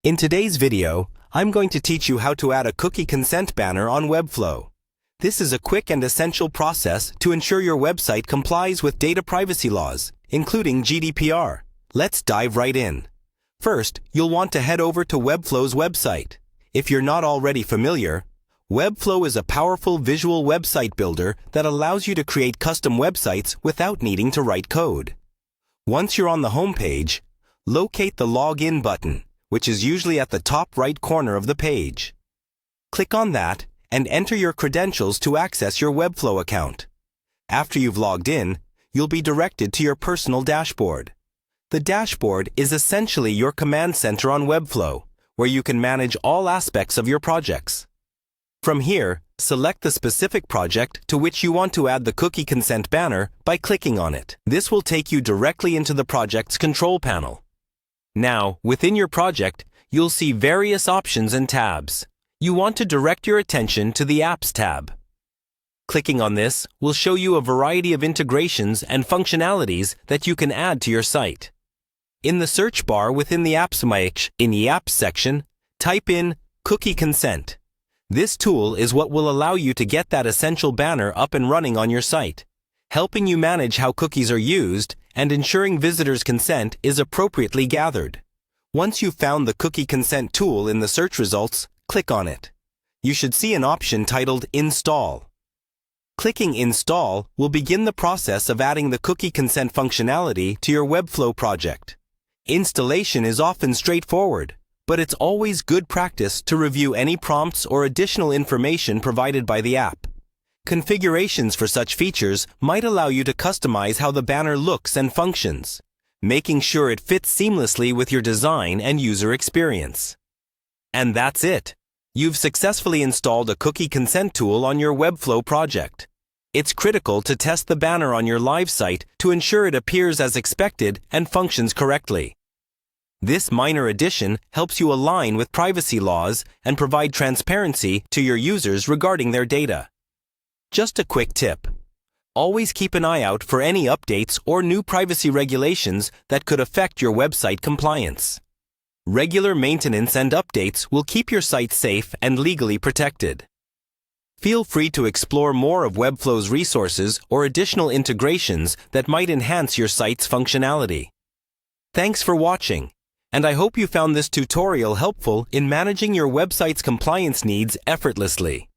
In today's video, I'm going to teach you how to add a cookie consent banner on Webflow. This is a quick and essential process to ensure your website complies with data privacy laws, including GDPR. Let's dive right in. First, you'll want to head over to Webflow's website. If you're not already familiar, Webflow is a powerful visual website builder that allows you to create custom websites without needing to write code. Once you're on the home page, locate the Login button, which is usually at the top right corner of the page. Click on that and enter your credentials to access your Webflow account. After you've logged in, you'll be directed to your personal dashboard. The dashboard is essentially your command center on Webflow, where you can manage all aspects of your projects. From here, select the specific project to which you want to add the cookie consent banner by clicking on it. This will take you directly into the project's control panel. Now, within your project, you'll see various options and tabs. You want to direct your attention to the Apps tab. Clicking on this will show you a variety of integrations and functionalities that you can add to your site. In the search bar within the Apps page, in the Apps section, type in Cookie Consent. This tool is what will allow you to get that essential banner up and running on your site, helping you manage how cookies are used and ensuring visitors' consent is appropriately gathered. Once you've found the cookie consent tool in the search results, click on it. You should see an option titled Install. Clicking Install will begin the process of adding the cookie consent functionality to your Webflow project. Installation is often straightforward, but it's always good practice to review any prompts or additional information provided by the app. Configurations for such features might allow you to customize how the banner looks and functions, making sure it fits seamlessly with your design and user experience. And that's it. You've successfully installed a cookie consent tool on your Webflow project. It's critical to test the banner on your live site to ensure it appears as expected and functions correctly. This minor addition helps you align with privacy laws and provide transparency to your users regarding their data. Just a quick tip. Always keep an eye out for any updates or new privacy regulations that could affect your website compliance. Regular maintenance and updates will keep your site safe and legally protected. Feel free to explore more of Webflow's resources or additional integrations that might enhance your site's functionality. Thanks for watching, and I hope you found this tutorial helpful in managing your website's compliance needs effortlessly.